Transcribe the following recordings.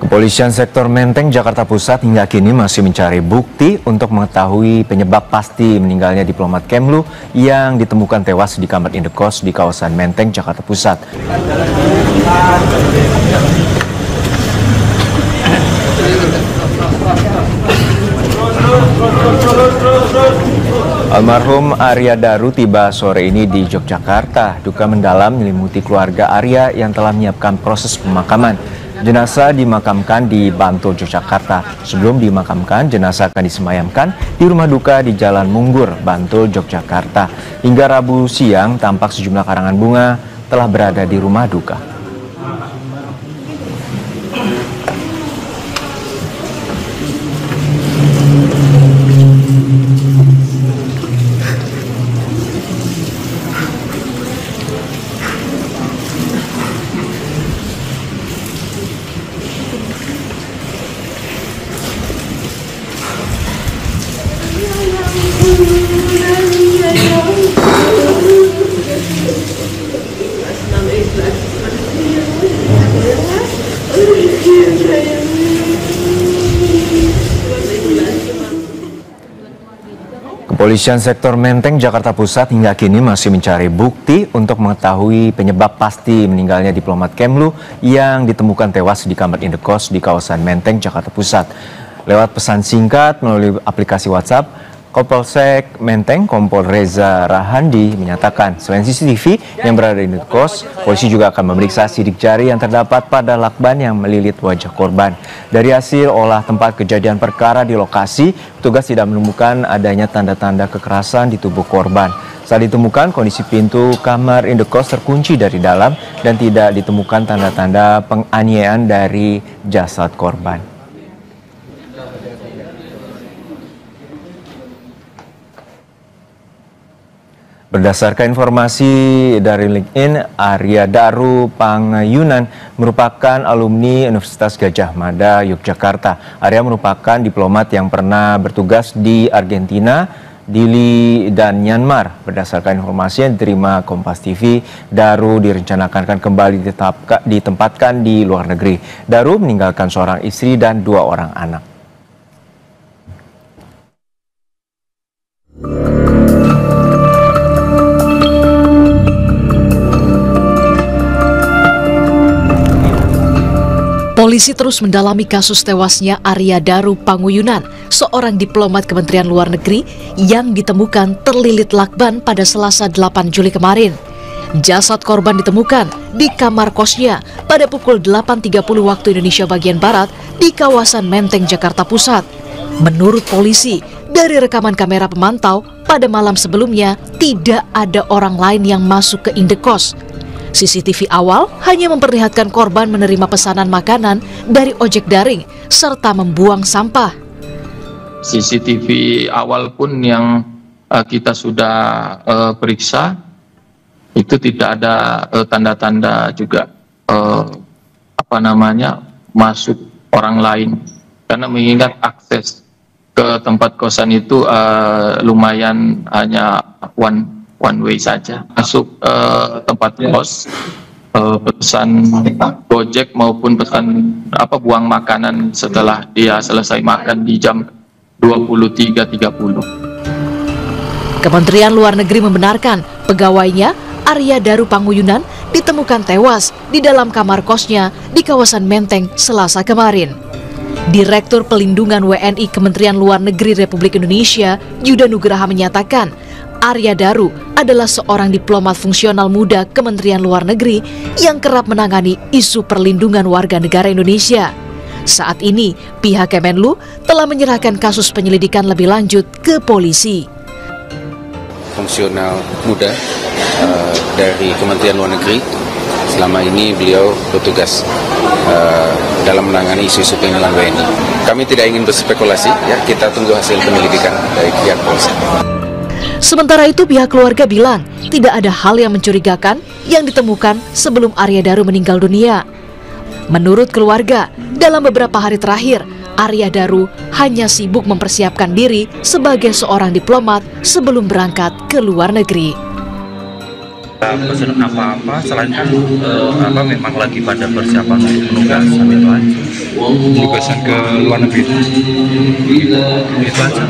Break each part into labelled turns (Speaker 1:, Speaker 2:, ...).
Speaker 1: Kepolisian Sektor Menteng, Jakarta Pusat hingga kini masih mencari bukti untuk mengetahui penyebab pasti meninggalnya diplomat Kemlu yang ditemukan tewas di kamar indekos di kawasan Menteng, Jakarta Pusat. Almarhum Arya Daru tiba sore ini di Yogyakarta. Duka mendalam menyelimuti keluarga Arya yang telah menyiapkan proses pemakaman. Jenazah dimakamkan di Bantul, Yogyakarta. Sebelum dimakamkan, jenazah akan disemayamkan di rumah duka di Jalan Munggur, Bantul, Yogyakarta. Hingga Rabu siang, tampak sejumlah karangan bunga telah berada di rumah duka. Kepolisian Sektor Menteng, Jakarta Pusat hingga kini masih mencari bukti untuk mengetahui penyebab pasti meninggalnya diplomat Kemlu yang ditemukan tewas di kamar indekos di kawasan Menteng, Jakarta Pusat. Lewat pesan singkat melalui aplikasi WhatsApp, Kapolsek Menteng, Kompol Reza Rahandi menyatakan selain CCTV yang berada di indekos, polisi juga akan memeriksa sidik jari yang terdapat pada lakban yang melilit wajah korban. Dari hasil olah tempat kejadian perkara di lokasi, petugas tidak menemukan adanya tanda-tanda kekerasan di tubuh korban. Saat ditemukan, kondisi pintu kamar indekos terkunci dari dalam dan tidak ditemukan tanda-tanda penganiayaan dari jasad korban. Berdasarkan informasi dari LinkedIn, Arya Daru Pangayunan merupakan alumni Universitas Gadjah Mada, Yogyakarta. Arya merupakan diplomat yang pernah bertugas di Argentina, Dili, dan Myanmar. Berdasarkan informasi yang diterima Kompas TV, Daru direncanakan akan kembali ditempatkan di luar negeri. Daru meninggalkan seorang istri dan 2 orang anak.
Speaker 2: Polisi terus mendalami kasus tewasnya Arya Daru Panguyunan, seorang diplomat Kementerian Luar Negeri yang ditemukan terlilit lakban pada Selasa 8 Juli kemarin. Jasad korban ditemukan di kamar kosnya pada pukul 8.30 waktu Indonesia bagian Barat di kawasan Menteng, Jakarta Pusat. Menurut polisi, dari rekaman kamera pemantau, pada malam sebelumnya tidak ada orang lain yang masuk ke indekos. CCTV awal hanya memperlihatkan korban menerima pesanan makanan dari ojek daring serta membuang sampah.
Speaker 3: CCTV awal pun yang kita sudah periksa itu tidak ada tanda-tanda juga masuk orang lain, karena mengingat akses ke tempat kosan itu lumayan hanya one way saja. Masuk tempat kos, pesan Gojek maupun pesan buang makanan setelah dia selesai makan di jam 23.30.
Speaker 2: Kementerian Luar Negeri membenarkan pegawainya Arya Daru Panguyunan ditemukan tewas di dalam kamar kosnya di kawasan Menteng Selasa kemarin. Direktur Pelindungan WNI Kementerian Luar Negeri Republik Indonesia, Yuda Nugraha menyatakan, Arya Daru adalah seorang diplomat fungsional muda Kementerian Luar Negeri yang kerap menangani isu perlindungan warga negara Indonesia. Saat ini, pihak Kemenlu telah menyerahkan kasus penyelidikan lebih lanjut ke polisi.
Speaker 4: Fungsional muda dari Kementerian Luar Negeri, selama ini beliau bertugas dalam menangani isu-isu perlindungan WNI. Kami tidak ingin berspekulasi, ya, kita tunggu hasil penyelidikan dari pihak polisi.
Speaker 2: Sementara itu, pihak keluarga bilang tidak ada hal yang mencurigakan yang ditemukan sebelum Arya Daru meninggal dunia. Menurut keluarga, dalam beberapa hari terakhir, Arya Daru hanya sibuk mempersiapkan diri sebagai seorang diplomat sebelum berangkat ke luar negeri.
Speaker 5: Pesan apa-apa selain kan memang lagi pada persiapan untuk penugasan itu aja.
Speaker 6: tugasan ke luar negeri. Itu aja.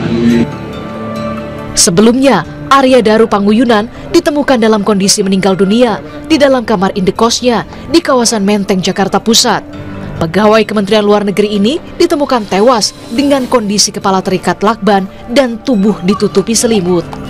Speaker 2: Sebelumnya, Arya Daru Panguyunan ditemukan dalam kondisi meninggal dunia di dalam kamar indekosnya di kawasan Menteng, Jakarta Pusat. Pegawai Kementerian Luar Negeri ini ditemukan tewas dengan kondisi kepala terikat lakban dan tubuh ditutupi selimut.